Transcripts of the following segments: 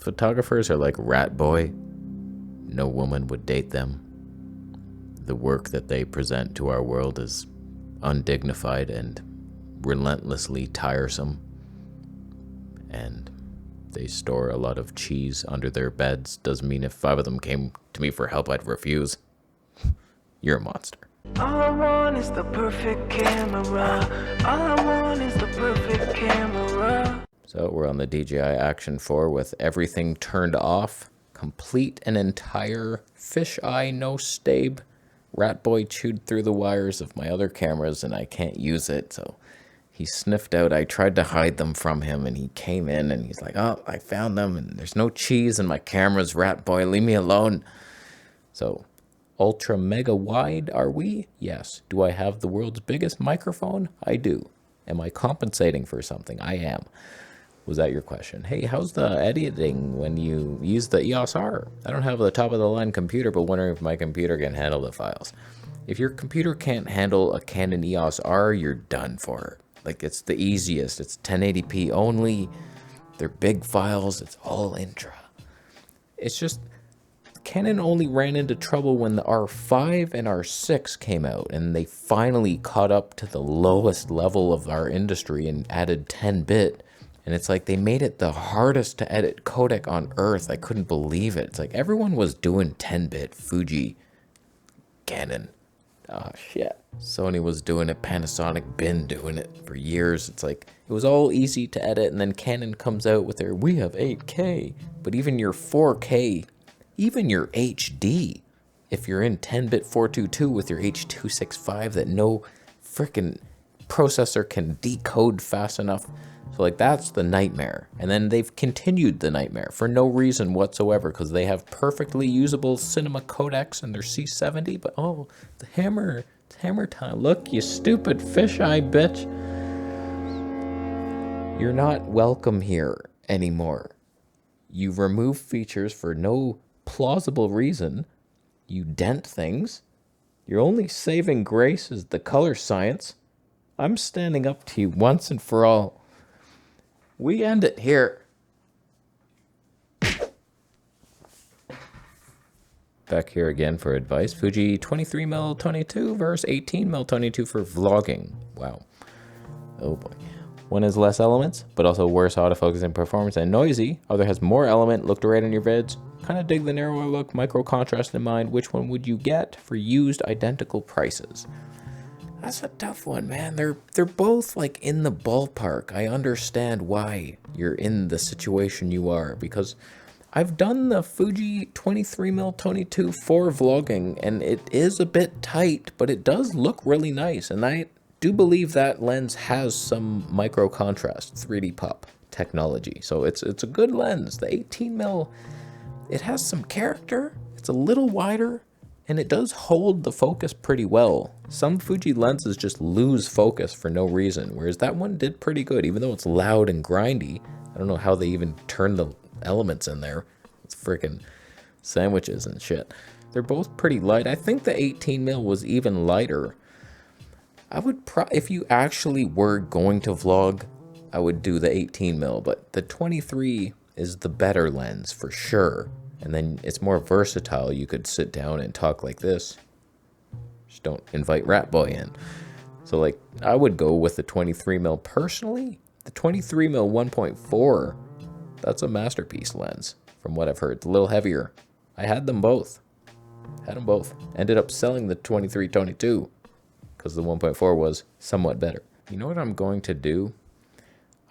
Photographers are like rat boy. No woman would date them. The work that they present to our world is undignified and relentlessly tiresome. And they store a lot of cheese under their beds. Doesn't mean if 5 of them came to me for help, I'd refuse. You're a monster. All I want is the perfect camera. All I want is the perfect camera. So we're on the DJI Action 4 with everything turned off. Complete and entire fisheye, no stabe. Rat boy chewed through the wires of my other cameras and I can't use it. So he sniffed out. I tried to hide them from him and he came in and he's like, oh, I found them and there's no cheese in my cameras, rat boy, leave me alone. So ultra mega wide are we? Yes. Do I have the world's biggest microphone? I do. Am I compensating for something? I am. Was that your question? Hey, how's the editing when you use the EOS R? I don't have a top of the line computer, but wondering if my computer can handle the files. If your computer can't handle a Canon EOS R, you're done for. Like, it's the easiest. It's 1080p only. They're big files. It's all intra. It's just Canon only ran into trouble when the R5 and R6 came out, and they finally caught up to the lowest level of our industry and added 10-bit. And it's like they made it the hardest to edit codec on earth. I couldn't believe it. It's like everyone was doing 10-bit. Fuji, Canon. Oh, shit. Sony was doing it. Panasonic been doing it for years. It's like it was all easy to edit. And then Canon comes out with their, we have 8K. But even your 4K, even your HD, if you're in 10-bit 422 with your H.265 that no freaking processor can decode fast enough. So like that's the nightmare. And then they've continued the nightmare for no reason whatsoever because they have perfectly usable cinema codecs and their C70, but oh, the hammer, it's hammer time. Look, you stupid fisheye bitch. You're not welcome here anymore. You remove features for no plausible reason. You dent things. Your only saving grace is the color science. I'm standing up to you once and for all. We end it here. Back here again for advice. Fuji 23mm22 versus 18mm22 for vlogging. Wow. Oh boy. One has less elements, but also worse autofocus and performance and noisy. Other has more element, looked right on your vids. Kind of dig the narrower look, micro-contrast in mind. Which one would you get for used identical prices? That's a tough one, man. They're both like in the ballpark. I understand why you're in the situation you are because I've done the Fuji 23mm22 for vlogging and it is a bit tight, but it does look really nice. And I do believe that lens has some micro contrast 3D pop technology. So it's a good lens. The 18mm, it has some character. It's a little wider. And it does hold the focus pretty well. Some Fuji lenses just lose focus for no reason, whereas that one did pretty good, even though it's loud and grindy. I don't know how they even turn the elements in there. It's freaking sandwiches and shit. They're both pretty light. I think the 18mm was even lighter. I would if you actually were going to vlog, I would do the 18mm, but the 23 is the better lens for sure. And then it's more versatile. You could sit down and talk like this. Just don't invite Rat Boy in. So like, I would go with the 23mm personally. The 23mm 1.4, that's a masterpiece lens from what I've heard. It's a little heavier. I had them both. Ended up selling the 23-22 because the 1.4 was somewhat better. You know what I'm going to do?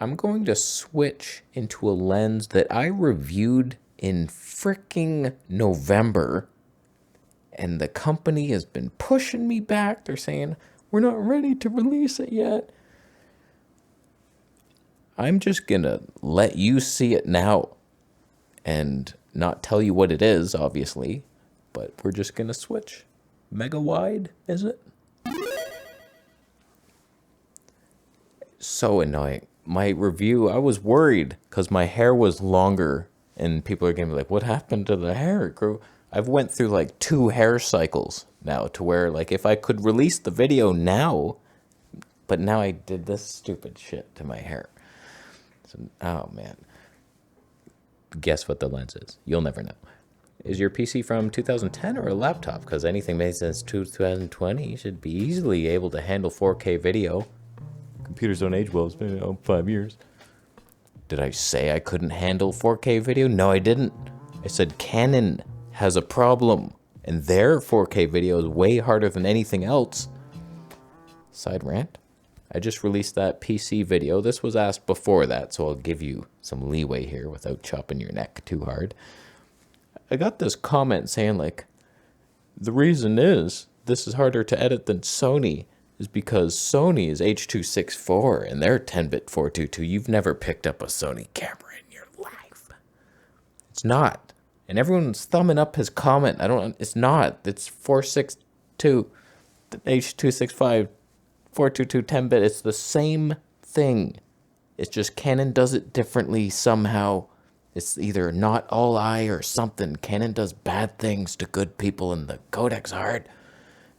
I'm going to switch into a lens that I reviewed in freaking November, and the company has been pushing me back. They're saying, we're not ready to release it yet. I'm just gonna let you see it now and not tell you what it is, obviously, but we're just gonna switch. Mega wide, is it? So annoying. My review, I was worried because my hair was longer. And people are going to be like, what happened to the hair? It grew. I've went through like 2 hair cycles now to where like if I could release the video now, but now I did this stupid shit to my hair. So, oh man. guess what the lens is. You'll never know. Is your PC from 2010 or a laptop? Because anything made since 2020 should be easily able to handle 4K video. Computers don't age well. It's been 5 years. Did I say I couldn't handle 4K video? No, I didn't. I said Canon has a problem, and their 4K video is way harder than anything else. Side rant. I just released that PC video. This was asked before that, so I'll give you some leeway here without chopping your neck too hard. I got this comment saying, like, the reason is this is harder to edit than Sony is because Sony is H.264 and they're 10-bit 422. You've never picked up a Sony camera in your life. It's not. And everyone's thumbing up his comment. It's not. It's 462, H.265, 422, 10-bit. It's the same thing. It's just Canon does it differently somehow. It's either not all eye or something. Canon does bad things to good people and the codec's hard.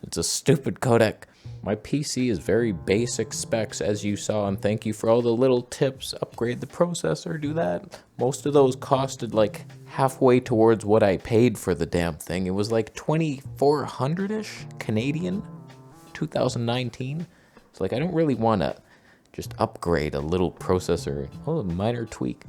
It's a stupid codec. My PC is very basic specs, as you saw, and thank you for all the little tips. Upgrade the processor, do that. Most of those costed like halfway towards what I paid for the damn thing. It was like 2,400-ish Canadian, 2019. It's like I don't really want to just upgrade a little processor. Oh, a minor tweak.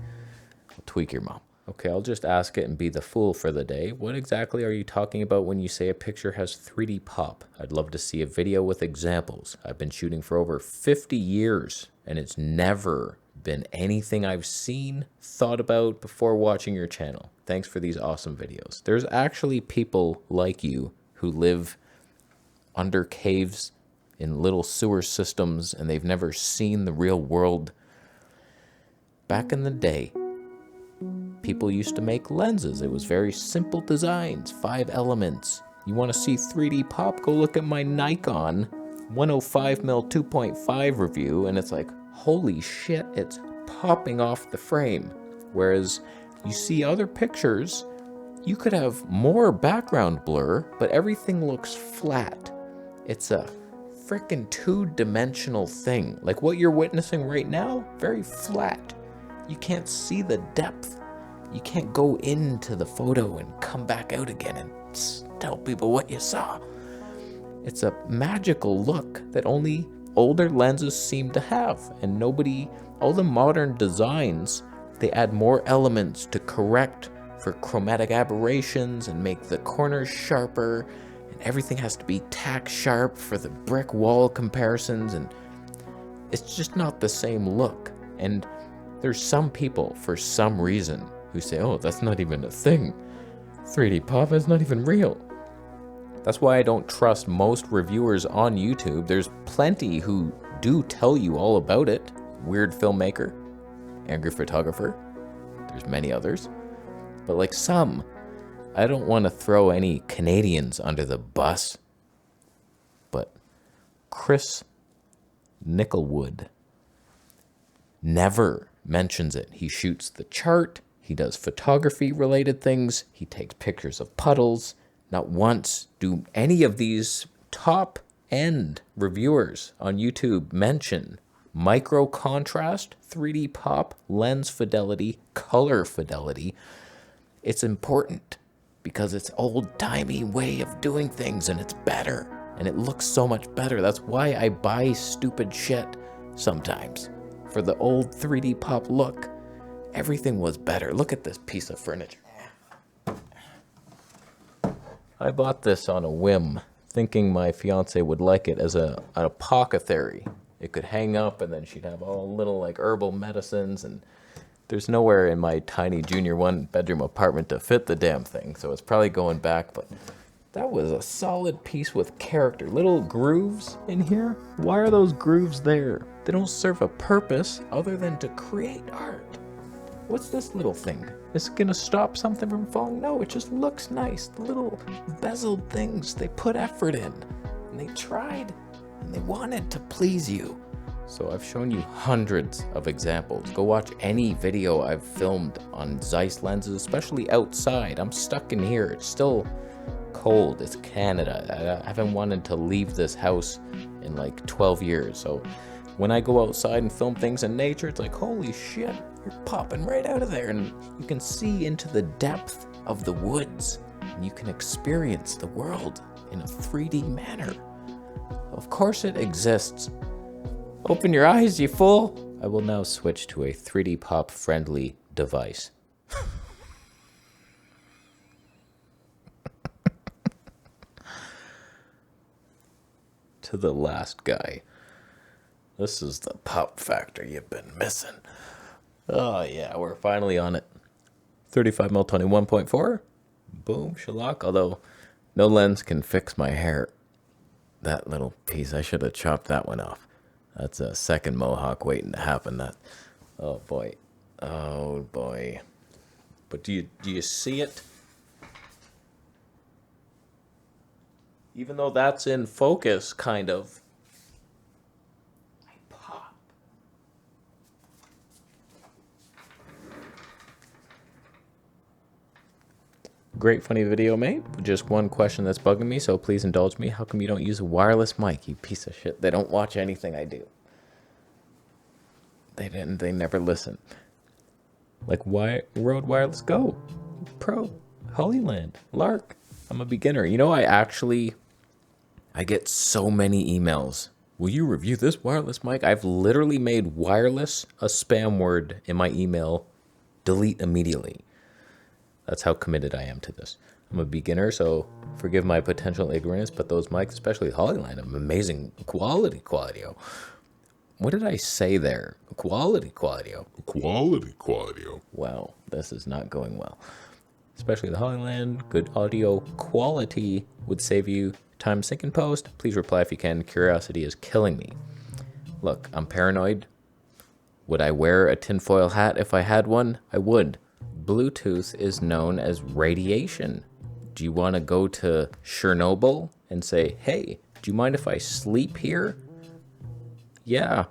I'll tweak your mom. Okay, I'll just ask it and be the fool for the day. What exactly are you talking about when you say a picture has 3D pop? I'd love to see a video with examples. I've been shooting for over 50 years, and it's never been anything I've seen, thought about before watching your channel. Thanks for these awesome videos. There's actually people like you who live under caves in little sewer systems, and they've never seen the real world. Back in the day, people used to make lenses. It was very simple designs, 5 elements. You want to see 3D pop? Go look at my Nikon 105mm 2.5 review, and it's like, holy shit, it's popping off the frame. Whereas you see other pictures, you could have more background blur, but everything looks flat. It's a freaking 2-dimensional thing. Like what you're witnessing right now, very flat. You can't see the depth. You can't go into the photo and come back out again and tell people what you saw. It's a magical look that only older lenses seem to have, and all the modern designs, they add more elements to correct for chromatic aberrations and make the corners sharper, and everything has to be tack sharp for the brick wall comparisons, and it's just not the same look. And there's some people, for some reason, who say, oh, that's not even a thing. 3D pop is not even real. That's why I don't trust most reviewers on YouTube. There's plenty who do tell you all about it. Weird filmmaker, angry photographer. There's many others. But like some, I don't want to throw any Canadians under the bus. But Chris Nickelwood never mentions it. He shoots the chart. He does photography-related things. He takes pictures of puddles. Not once do any of these top-end reviewers on YouTube mention microcontrast, 3D pop, lens fidelity, color fidelity. It's important because it's old-timey way of doing things, and it's better, and it looks so much better. That's why I buy stupid shit sometimes. For the old 3D pop look, everything was better. Look at this piece of furniture. I bought this on a whim, thinking my fiance would like it as an apothecary. It could hang up, and then she'd have all little like herbal medicines, and there's nowhere in my tiny junior 1-bedroom apartment to fit the damn thing, so it's probably going back, but that was a solid piece with character. Little grooves in here. Why are those grooves there? They don't serve a purpose other than to create art. What's this little thing? Is it gonna stop something from falling? No, it just looks nice. The little bezeled things, they put effort in. And they tried, and they wanted to please you. So I've shown you hundreds of examples. Go watch any video I've filmed on Zeiss lenses, especially outside. I'm stuck in here. It's still cold. It's Canada. I haven't wanted to leave this house in like 12 years. So when I go outside and film things in nature, it's like, holy shit, You're popping right out of there, and you can see into the depth of the woods, and you can experience the world in a 3D manner. Of course it exists. Open your eyes, you fool! I will now switch to a 3D pop friendly device. To the last guy. This is the pop factor you've been missing. Oh yeah, we're finally on it. 35mm 21.4. Boom, shellac. Although no lens can fix my hair. That little piece, I should have chopped that one off. That's a second mohawk waiting to happen. That, oh boy. Oh boy. But do you see it? Even though that's in focus, kind of. I pop. Great funny video, mate. Just one question that's bugging me, so please indulge me. How come you don't use a wireless mic, you piece of shit? They don't watch anything I do. They never listen. Like, why Rode Wireless Go? Pro. Holyland. Lark. I'm a beginner. You know, I get so many emails. Will you review this wireless mic? I've literally made wireless a spam word in my email. Delete immediately. That's how committed I am to this. I'm a beginner, so forgive my potential ignorance, but those mics, especially Holyland, have amazing quality. What did I say there? Quality. Wow, this is not going well. Especially the Holyland, good audio quality would save you time sync and post. Please reply if you can. Curiosity is killing me. Look, I'm paranoid. Would I wear a tinfoil hat if I had one? I would. Bluetooth is known as radiation. Do you want to go to Chernobyl and say, hey, do you mind if I sleep here? Yeah.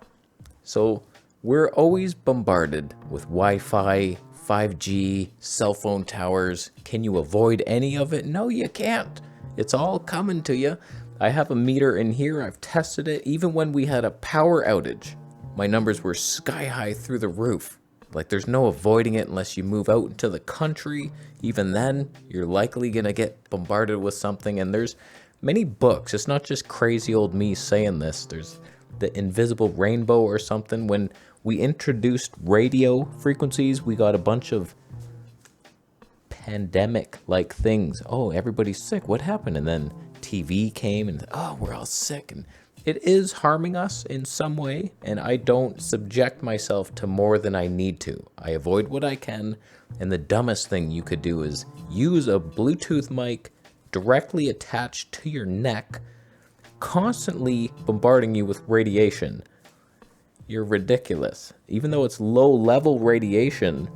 So we're always bombarded with Wi-Fi, 5G, cell phone towers. Can you avoid any of it? No, you can't. It's all coming to you. I have a meter in here. I've tested it. Even when we had a power outage, my numbers were sky high through the roof. Like, there's no avoiding it unless you move out into the country. Even then, you're likely going to get bombarded with something. And there's many books. It's not just crazy old me saying this. There's the invisible rainbow or something. When we introduced radio frequencies, we got a bunch of pandemic-like things. Oh, everybody's sick. What happened? And then TV came and, oh, we're all sick. And it is harming us in some way, and I don't subject myself to more than I need to. I avoid what I can, and the dumbest thing you could do is use a Bluetooth mic directly attached to your neck, constantly bombarding you with radiation. You're ridiculous. Even though it's low-level radiation,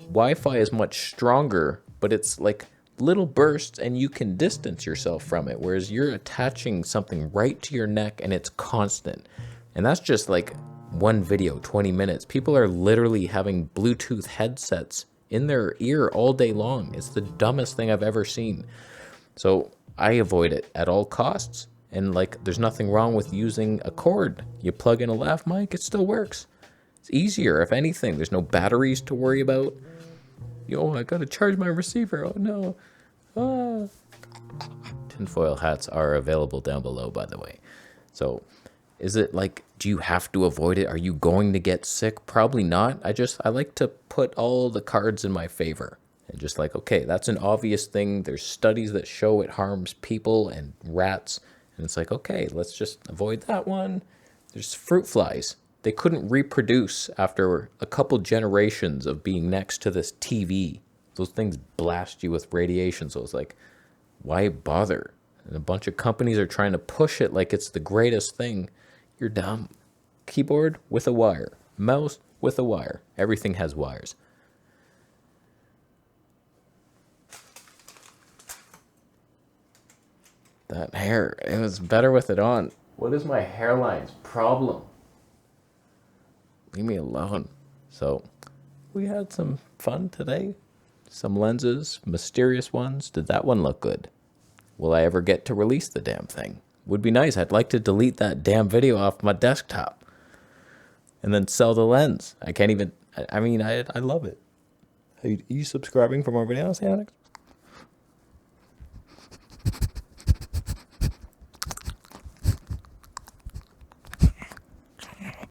Wi-Fi is much stronger, but it's like little bursts and you can distance yourself from it, whereas you're attaching something right to your neck and it's constant. And that's just like one video, 20 minutes. People are literally having Bluetooth headsets in their ear all day long. It's the dumbest thing I've ever seen. So I avoid it at all costs. And like, there's nothing wrong with using a cord. You plug in a lav mic, it still works. It's easier, if anything. There's no batteries to worry about. Yo, I gotta charge my receiver. Oh no. Ah. Tinfoil hats are available down below, by the way. So, is it like, do you have to avoid it? Are you going to get sick? Probably not. I like to put all the cards in my favor. And just like, okay, that's an obvious thing. There's studies that show it harms people and rats. And it's like, okay, let's just avoid that one. There's fruit flies. They couldn't reproduce after a couple generations of being next to this TV. Those things blast you with radiation. So it's like, why bother? And a bunch of companies are trying to push it like it's the greatest thing. You're dumb. Keyboard with a wire. Mouse with a wire. Everything has wires. That hair, it was better with it on. What is my hairline's problem? Leave me alone. So, we had some fun today. Some lenses, mysterious ones. Did that one look good? Will I ever get to release the damn thing? Would be nice. I'd like to delete that damn video off my desktop. And then sell the lens. I can't even, I mean, I love it. Are you subscribing for more videos, Alex?